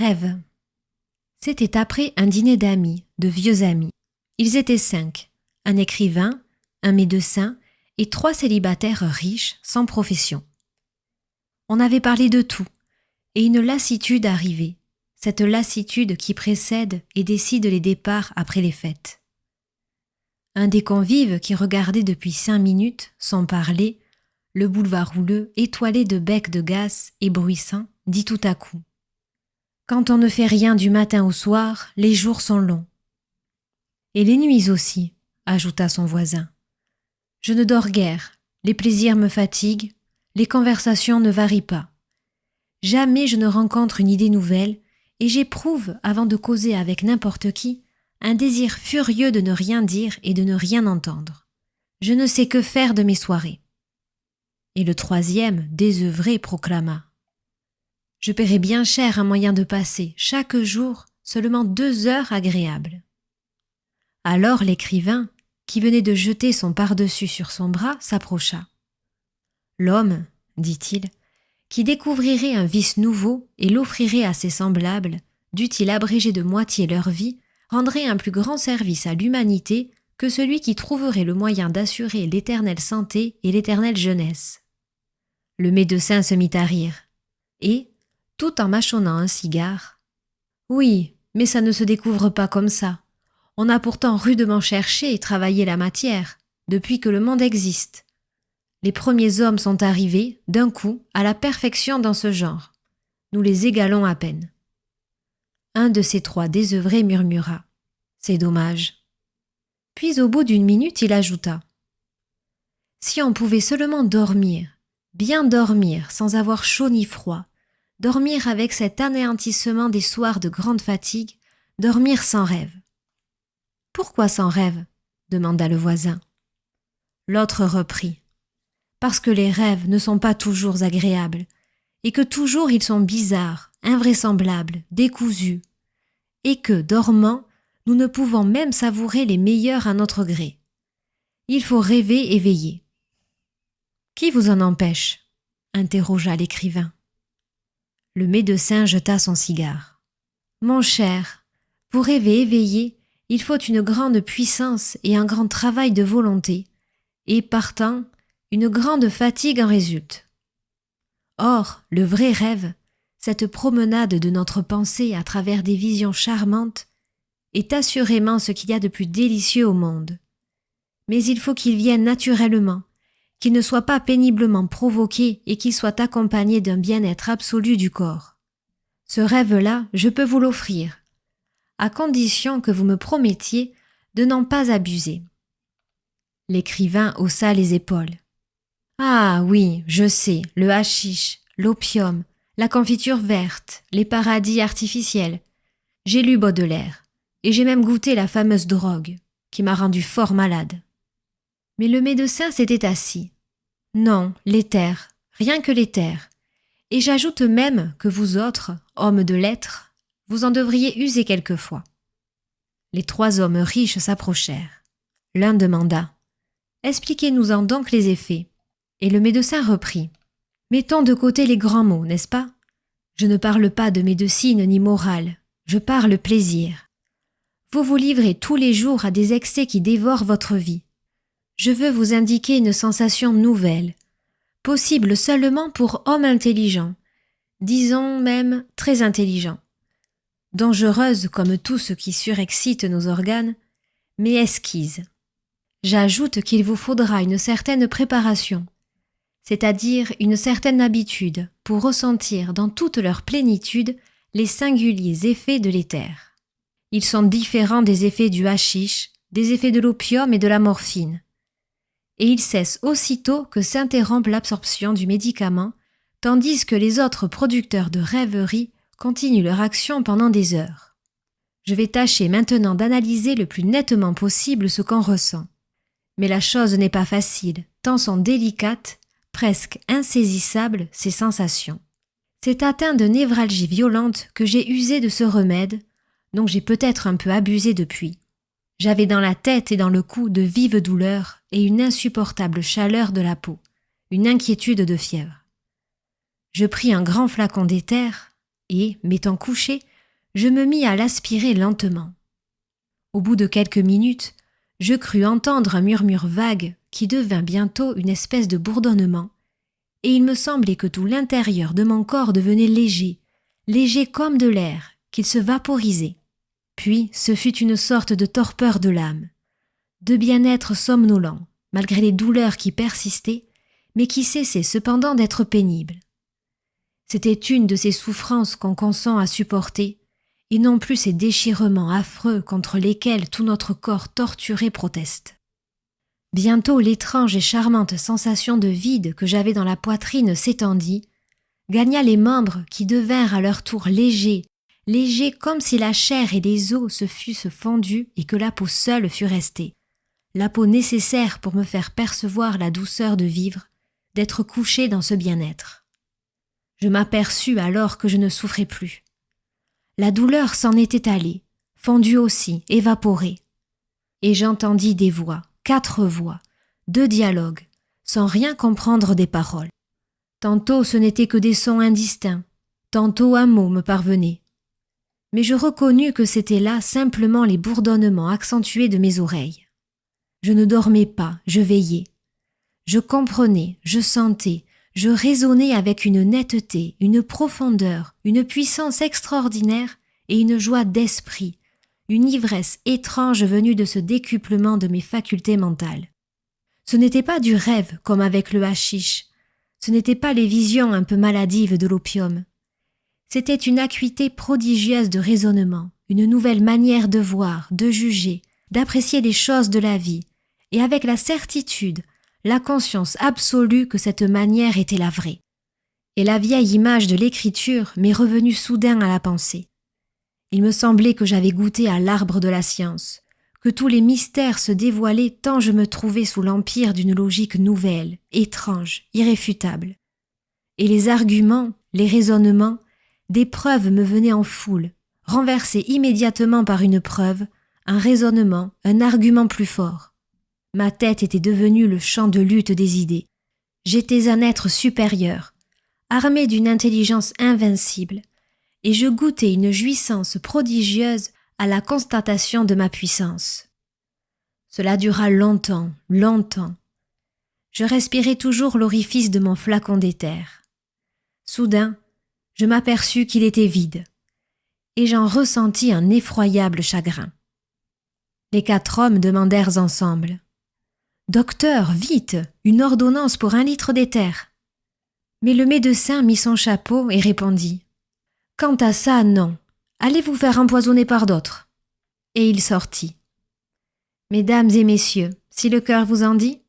Rêve. C'était après un dîner d'amis, de vieux amis. Ils étaient 5, un écrivain, un médecin et 3 célibataires riches sans profession. On avait parlé de tout, et une lassitude arrivait, cette lassitude qui précède et décide les départs après les fêtes. Un des convives qui regardait depuis 5 minutes, sans parler, le boulevard houleux étoilé de becs de gaz et bruissant, dit tout à coup: quand on ne fait rien du matin au soir, les jours sont longs. Et les nuits aussi, ajouta son voisin. Je ne dors guère, les plaisirs me fatiguent, les conversations ne varient pas. Jamais je ne rencontre une idée nouvelle et j'éprouve, avant de causer avec n'importe qui, un désir furieux de ne rien dire et de ne rien entendre. Je ne sais que faire de mes soirées. Et le 3e, désœuvré, proclama: je paierai bien cher un moyen de passer, chaque jour, seulement 2 heures agréables. Alors l'écrivain, qui venait de jeter son pardessus sur son bras, s'approcha. L'homme, dit-il, qui découvrirait un vice nouveau et l'offrirait à ses semblables, dût-il abréger de moitié leur vie, rendrait un plus grand service à l'humanité que celui qui trouverait le moyen d'assurer l'éternelle santé et l'éternelle jeunesse. Le médecin se mit à rire, et, tout en mâchonnant un cigare: oui, mais ça ne se découvre pas comme ça. On a pourtant rudement cherché et travaillé la matière, depuis que le monde existe. Les premiers hommes sont arrivés, d'un coup, à la perfection dans ce genre. Nous les égalons à peine. Un de ces 3 désœuvrés murmura: c'est dommage. Puis au bout d'1 minute, il ajouta: si on pouvait seulement dormir, bien dormir, sans avoir chaud ni froid, dormir avec cet anéantissement des soirs de grande fatigue, dormir sans rêve. Pourquoi sans rêve? Demanda le voisin. L'autre reprit: parce que les rêves ne sont pas toujours agréables, et que toujours ils sont bizarres, invraisemblables, décousus, et que, dormant, nous ne pouvons même savourer les meilleurs à notre gré. Il faut rêver et veiller. Qui vous en empêche? Interrogea l'écrivain. Le médecin jeta son cigare. Mon cher, pour rêver et veiller, il faut une grande puissance et un grand travail de volonté, et partant, une grande fatigue en résulte. Or, le vrai rêve, cette promenade de notre pensée à travers des visions charmantes, est assurément ce qu'il y a de plus délicieux au monde. Mais il faut qu'il vienne naturellement, qu'il ne soit pas péniblement provoqué et qu'il soit accompagné d'un bien-être absolu du corps. Ce rêve-là, je peux vous l'offrir, à condition que vous me promettiez de n'en pas abuser. L'écrivain haussa les épaules. Ah oui, je sais, le hashish, l'opium, la confiture verte, les paradis artificiels. J'ai lu Baudelaire, et j'ai même goûté la fameuse drogue, qui m'a rendu fort malade. Mais le médecin s'était assis. Non, l'éther, rien que l'éther. Et j'ajoute même que vous autres, hommes de lettres, vous en devriez user quelquefois. Les 3 hommes riches s'approchèrent. L'un demanda: expliquez-nous-en donc les effets. Et le médecin reprit: mettons de côté les grands mots, n'est-ce pas? Je ne parle pas de médecine ni morale, je parle plaisir. Vous vous livrez tous les jours à des excès qui dévorent votre vie. Je veux vous indiquer une sensation nouvelle, possible seulement pour hommes intelligents, disons même très intelligents, dangereuse comme tout ce qui surexcite nos organes, mais esquisse. J'ajoute qu'il vous faudra une certaine préparation, c'est-à-dire une certaine habitude pour ressentir dans toute leur plénitude les singuliers effets de l'éther. Ils sont différents des effets du hashish, des effets de l'opium et de la morphine. Et ils cessent aussitôt que s'interrompt l'absorption du médicament, tandis que les autres producteurs de rêverie continuent leur action pendant des heures. Je vais tâcher maintenant d'analyser le plus nettement possible ce qu'on ressent. Mais la chose n'est pas facile, tant sont délicates, presque insaisissables ces sensations. C'est atteint de névralgie violente que j'ai usé de ce remède, dont j'ai peut-être un peu abusé depuis. J'avais dans la tête et dans le cou de vives douleurs et une insupportable chaleur de la peau, une inquiétude de fièvre. Je pris un grand flacon d'éther et, m'étant couché, je me mis à l'aspirer lentement. Au bout de quelques minutes, je crus entendre un murmure vague qui devint bientôt une espèce de bourdonnement, et il me semblait que tout l'intérieur de mon corps devenait léger, léger comme de l'air, qu'il se vaporisait. Puis ce fut une sorte de torpeur de l'âme, de bien-être somnolent, malgré les douleurs qui persistaient, mais qui cessaient cependant d'être pénibles. C'était une de ces souffrances qu'on consent à supporter, et non plus ces déchirements affreux contre lesquels tout notre corps torturé proteste. Bientôt l'étrange et charmante sensation de vide que j'avais dans la poitrine s'étendit, gagna les membres qui devinrent à leur tour légers, légers comme si la chair et les os se fussent fondus et que la peau seule fût restée, la peau nécessaire pour me faire percevoir la douceur de vivre, d'être couché dans ce bien-être. Je m'aperçus alors que je ne souffrais plus. La douleur s'en était allée, fondue aussi, évaporée. Et j'entendis des voix, 4 voix, 2 dialogues, sans rien comprendre des paroles. Tantôt ce n'étaient que des sons indistincts, tantôt un mot me parvenait. Mais je reconnus que c'étaient là simplement les bourdonnements accentués de mes oreilles. Je ne dormais pas, je veillais. Je comprenais, je sentais, je raisonnais avec une netteté, une profondeur, une puissance extraordinaire et une joie d'esprit, une ivresse étrange venue de ce décuplement de mes facultés mentales. Ce n'était pas du rêve comme avec le hashish, ce n'étaient pas les visions un peu maladives de l'opium. C'était une acuité prodigieuse de raisonnement, une nouvelle manière de voir, de juger, d'apprécier les choses de la vie, et avec la certitude, la conscience absolue que cette manière était la vraie. Et la vieille image de l'écriture m'est revenue soudain à la pensée. Il me semblait que j'avais goûté à l'arbre de la science, que tous les mystères se dévoilaient tant je me trouvais sous l'empire d'une logique nouvelle, étrange, irréfutable. Et les arguments, les raisonnements, des preuves me venaient en foule, renversés immédiatement par une preuve, un raisonnement, un argument plus fort. Ma tête était devenue le champ de lutte des idées. J'étais un être supérieur, armé d'une intelligence invincible, et je goûtais une jouissance prodigieuse à la constatation de ma puissance. Cela dura longtemps, longtemps. Je respirais toujours l'orifice de mon flacon d'éther. Soudain, je m'aperçus qu'il était vide, et j'en ressentis un effroyable chagrin. Les 4 hommes demandèrent ensemble: « Docteur, vite, une ordonnance pour 1 litre d'éther. » Mais le médecin mit son chapeau et répondit: « Quant à ça, non. Allez vous faire empoisonner par d'autres. » Et il sortit. « Mesdames et messieurs, si le cœur vous en dit,